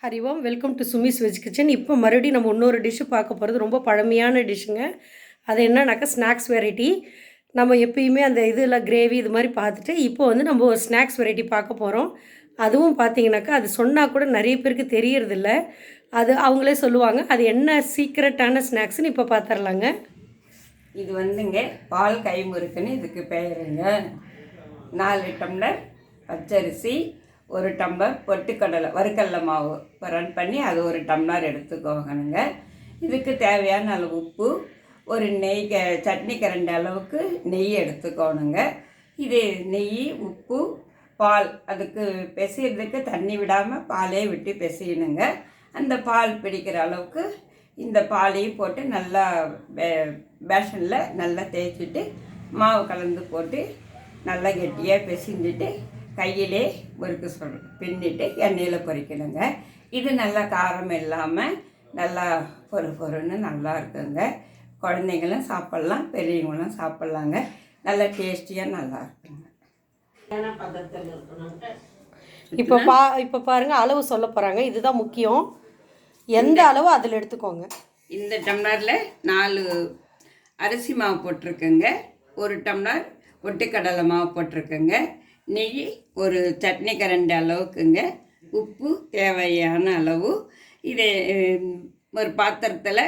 Hari Om. Welcome to Sumi's veg kitchen. இப்போ மறுபடியும் நம்ம இன்னொரு டிஷ்ஷு பார்க்க போகிறது ரொம்ப பழமையான டிஷ்ஷுங்க. அது என்னன்னாக்கா ஸ்நாக்ஸ் வெரைட்டி. நம்ம எப்பயுமே அந்த இதில் கிரேவி இது மாதிரி பார்த்துட்டு இப்போ வந்து நம்ம ஒரு ஸ்நாக்ஸ் வெரைட்டி பார்க்க போகிறோம். அதுவும் பார்த்தீங்கன்னாக்கா அது சொன்னால் கூட நிறைய பேருக்கு தெரியறதில்ல. அது அவங்களே சொல்லுவாங்க. அது என்ன சீக்ரெட்டான ஸ்நாக்ஸ்னு இப்போ பார்த்துடலாங்க. இது வந்துங்க பால் கைமுறுக்குன்னு இதுக்கு பெயருங்க. 4 டம்ளர் பச்சரிசி, 1 டம்ளர் பொட்டுக்கடலை வறுக்கடலை மாவு ரன் பண்ணி அது 1 டம்ளர் எடுத்துக்கோங்கணுங்க. இதுக்கு தேவையான அளவு உப்பு, ஒரு நெய் சட்னி கரண்டி அளவுக்கு நெய் எடுத்துக்கோணுங்க. இது நெய், உப்பு, பால் அதுக்கு பிசைகிறதுக்கு தண்ணி விடாமல் பாலே விட்டு பிசையணுங்க. அந்த பால் பிடிக்கிற அளவுக்கு இந்த பாலையும் போட்டு நல்லா பேஷனில் நல்லா தேய்ச்சிட்டு மாவு கலந்து போட்டு நல்லா கெட்டியாக பிசைஞ்சிட்டு கையிலே பொறுக்க பின்னிட்டு எண்ணெயில் பொரிக்கணுங்க. இது நல்லா காரம் இல்லாமல் நல்லா பொறுன்னு நல்லா இருக்குங்க. குழந்தைங்களும் சாப்பிட்லாம், பெரியவங்களும் சாப்பிட்லாங்க. நல்லா டேஸ்டியாக நல்லா இருக்குங்க. இப்போ பாருங்கள், அளவு சொல்ல போகிறாங்க. இதுதான் முக்கியம். எந்த அளவு அதில் எடுத்துக்கோங்க. இந்த டம்ளரில் 4 அரிசி மாவு போட்டிருக்கேங்க, 1 டம்ளர் பொட்டுக்கடலை மாவு போட்டிருக்கேங்க, நெய் ஒரு சட்னி கரண்டி அளவுக்குங்க, உப்பு தேவையான அளவு. இதை ஒரு பாத்திரத்தில்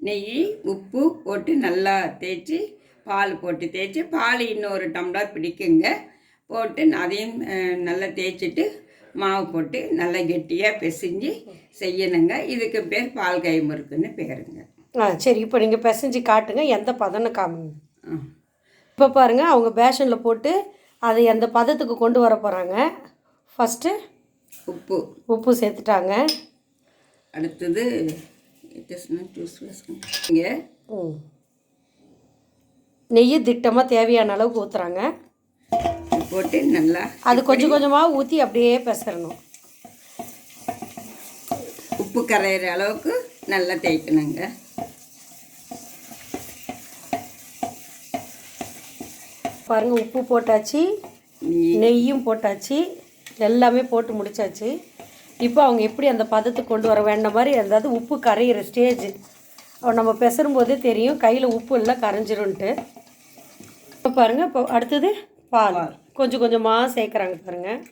நெய் உப்பு போட்டு நல்லா தேய்ச்சி பால் போட்டு தேய்ச்சி பால் இன்னொரு டம்ளர் பிடிக்குங்க போட்டு அதையும் நல்லா தேய்ச்சிட்டு மாவு போட்டு நல்லா கெட்டியாக பிசைஞ்சு செய்யணுங்க. இதுக்கு பேர் பால் கைமுறுக்குன்னு பேருங்க. சரி, இப்போ நீங்கள் பிசைஞ்சு காட்டுங்க, எந்த பதம்னு காமிங்க. இப்போ பாருங்கள், அவங்க பேஷனில் போட்டு அதை எந்த பதத்துக்கு கொண்டு வர போகிறாங்க. ஃபஸ்ட்டு உப்பு சேர்த்துட்டாங்க. அடுத்தது நெய் திட்டமாக தேவையான அளவுக்கு ஊற்றுறாங்க. போட்டு நல்லா அது கொஞ்சம் கொஞ்சமாக ஊற்றி அப்படியே பிசறணும். உப்பு கரையிற அளவுக்கு நல்லா தேய்க்கணுங்க. பாருங்கள், உப்பு போட்டாச்சு, நெய்யும் போட்டாச்சு, எல்லாமே போட்டு முடிச்சாச்சு. இப்போ அவங்க எப்படி அந்த பதத்துக்கு கொண்டு வர வேண்ட மாதிரி, அதாவது உப்பு கரையிற ஸ்டேஜ் நம்ம பிசறும்போதே தெரியும் கையில் உப்பு எல்லாம் கரைஞ்சிரும்ன்ட்டு. இப்போ பாருங்கள், இப்போ அடுத்தது பால் கொஞ்சம் கொஞ்சமாக சேர்க்குறாங்க பாருங்கள்.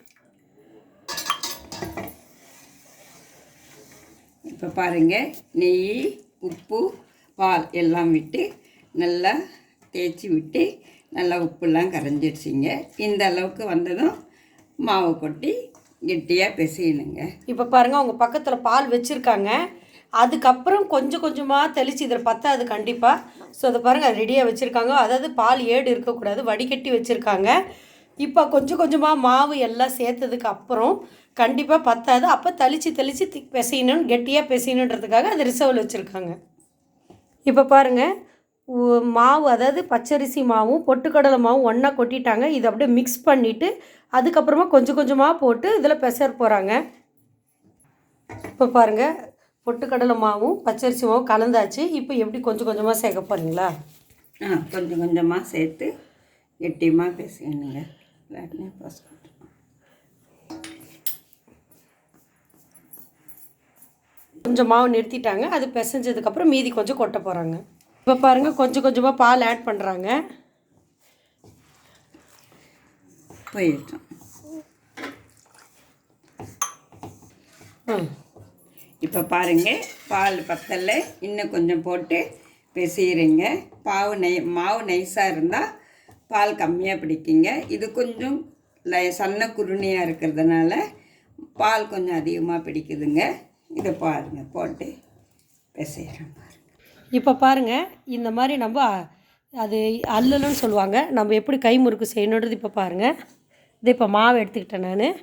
இப்போ பாருங்கள், நெய் உப்பு பால் எல்லாம் விட்டு நல்லா தேய்ச்சி விட்டு நல்லா உப்புலாம் கரைஞ்சிடுச்சிங்க. இந்த அளவுக்கு வந்ததும் மாவு கொட்டி கெட்டியாக பிசையணுங்க. இப்போ பாருங்கள், அவங்க பக்கத்தில் பால் வச்சுருக்காங்க. அதுக்கப்புறம் கொஞ்சம் கொஞ்சமாக தெளித்து இதில் பத்தாது கண்டிப்பாக. ஸோ அதை பாருங்கள், அது ரெடியாக வச்சுருக்காங்க. அதாவது பால் ஏடு இருக்கக்கூடாது, வடிகட்டி வச்சுருக்காங்க. இப்போ கொஞ்சம் கொஞ்சமாக மாவு எல்லாம் சேர்த்ததுக்கு அப்புறம் கண்டிப்பாக பத்தாது. அப்போ தெளித்து பிசையணும், கெட்டியாக பிசையணுன்றதுக்காக அது ரிசர்வில் வச்சுருக்காங்க. இப்போ பாருங்கள், மாவு அதாவது பச்சரிசி மாவும் பொட்டுக்கடலை மாவும் ஒன்றா கொட்டிட்டாங்க. இதை அப்படியே மிக்ஸ் பண்ணிவிட்டு அதுக்கப்புறமா கொஞ்சம் கொஞ்சமாக போட்டு இதில் பிசற போகிறாங்க. இப்போ பாருங்கள், பொட்டுக்கடலை மாவும் பச்சரிசி மாவும் கலந்தாச்சு. இப்போ எப்படி கொஞ்சம் கொஞ்சமாக சேர்க்க போகிறீங்களா? கொஞ்சம் கொஞ்சமாக சேர்த்து கெட்டியமாக பிசையணுங்க. கொஞ்சம் மாவு நிறுத்திட்டாங்க. அது பிசைஞ்சதுக்கப்புறம் மீதி கொஞ்சம் கொட்ட போகிறாங்க. இப்போ பாருங்கள், கொஞ்சம் கொஞ்சமாக பால் ஆட் பண்ணுறாங்க. போயிட்டோம். இப்போ பாருங்கள், பால் பத்தலை, இன்னும் கொஞ்சம் போட்டு பிசைகிறீங்க. மாவு நைஸாக இருந்தால் பால் கம்மியாக பிடிக்குங்க. இது கொஞ்சம் சன்ன குருணையாக இருக்கிறதுனால பால் கொஞ்சம் அதிகமாக பிடிக்குதுங்க. இதை பாருங்கள், போட்டு பிசைகிறேன் பாருங்கள். இப்போ பாருங்கள், இந்த மாதிரி நம்ம அது அல்லலுன்னு சொல்லுவாங்க, நம்ம எப்படி கை முறுக்கு செய்யணுன்றது இப்போ பாருங்கள். இது இப்போ மாவு எடுத்துக்கிட்டேன் நான்.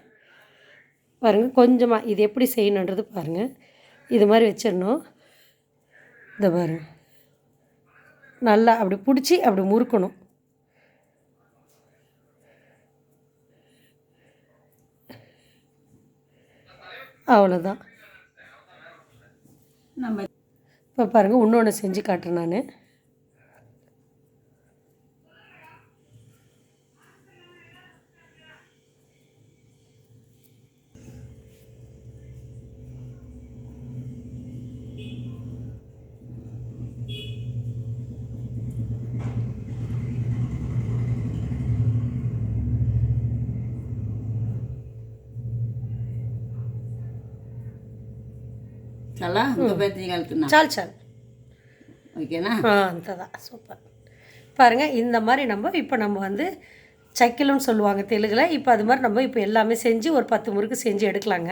பாருங்கள், கொஞ்சமாக இது எப்படி செய்யணுன்றது பாருங்கள். இது மாதிரி வச்சிடணும். இதை பாருங்கள், நல்லா அப்படி பிடிச்சி அப்படி முறுக்கணும். அவ்வளோதான். நம்ம இப்போ பாருங்கள், இன்னொன்று செஞ்சு காட்டுறேன் நான். చాలా ఇంకా పెద్దగలుగుతున్నా చాలు చాలు. ஓகேனா అంతதான் சூப்பர். பாருங்கள் இந்த மாதிரி இப்போ நம்ம வந்து சக்கிலம்னு சொல்லுவாங்க தெலுங்கில். இப்போ அது மாதிரி நம்ம இப்போ எல்லாமே செஞ்சு ஒரு 10 முறுக்கு செஞ்சு எடுக்கலாங்க.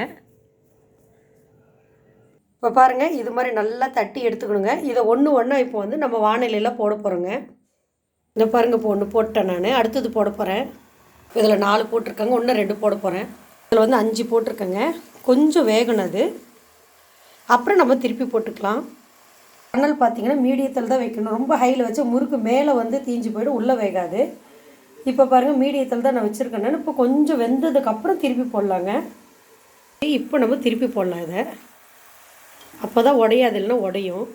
இப்போ பாருங்கள் இது மாதிரி நல்லா தட்டி எடுத்துக்கணுங்க. இதை ஒன்று இப்போ வந்து நம்ம வானிலையில் போட போகிறோங்க. இந்த பாருங்கள் இப்போ ஒன்று போட்டேன் நான். அடுத்தது போட போகிறேன். இதில் 4 போட்டிருக்காங்க, இன்னும் 2 போட போகிறேன். இதில் வந்து 5 போட்டிருக்கேங்க. கொஞ்சம் வேகணும் அது, அப்புறம் நம்ம திருப்பி போட்டுக்கலாம். அனல் பார்த்திங்கன்னா மீடியத்தில் தான் வைக்கணும். ரொம்ப ஹையில் வச்சா முறுக்கு மேலே வந்து தீஞ்சு போய்டும், உள்ளே வேகாது. இப்போ பாருங்கள் மீடியத்தில் தான் நான் வச்சுருக்கேன். இப்போ கொஞ்சம் வெந்ததுக்கப்புறம் திருப்பி போடலாங்க. இப்போ நம்ம திருப்பி போடலாம் இதை, அப்போ தான் உடையாது, இல்லைன்னா உடையும்.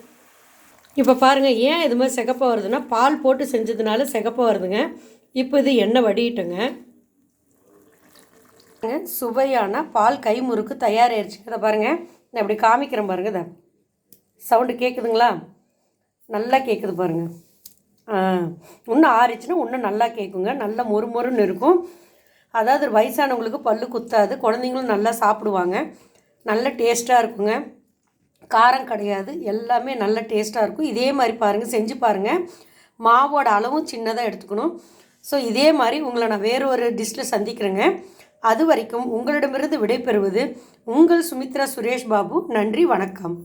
இப்போ பாருங்கள் ஏன் இது மாதிரி சிகப்பாக வருதுன்னா பால் போட்டு செஞ்சதுனால சிகப்பாக வருதுங்க. இப்போ இது எண்ணெய் வடிட்டுங்க. சுவையான பால் கை முறுக்கு தயாராகிடுச்சு. அதை பாருங்கள் நான் இப்படி காமிக்கிறேன் பாருங்கள். இதை சவுண்டு கேட்குதுங்களா? நல்லா கேட்குது பாருங்கள். இன்னும் ஆறிச்சுன்னா இன்னும் நல்லா கேட்குங்க. நல்லா மொறுமொறுன்னு இருக்கும். அதாவது வயசானவங்களுக்கு பல்லு குத்தாது, குழந்தைங்களும் நல்லா சாப்பிடுவாங்க. நல்ல டேஸ்ட்டாக இருக்குங்க. காரம் கிடையாது, எல்லாமே நல்ல டேஸ்ட்டாக இருக்கும். இதே மாதிரி பாருங்கள், செஞ்சு பாருங்கள். மாவோட அளவும் சின்னதாக எடுத்துக்கணும். ஸோ இதே மாதிரி உங்களை நான் வேறு ஒரு டிஷ்ஷில் சந்திக்கிறேங்க. அது வரைக்கும் உங்களிடமிருந்து விடைபெறுவது உங்கள் சுமித்ரா சுரேஷ் பாபு. நன்றி, வணக்கம்.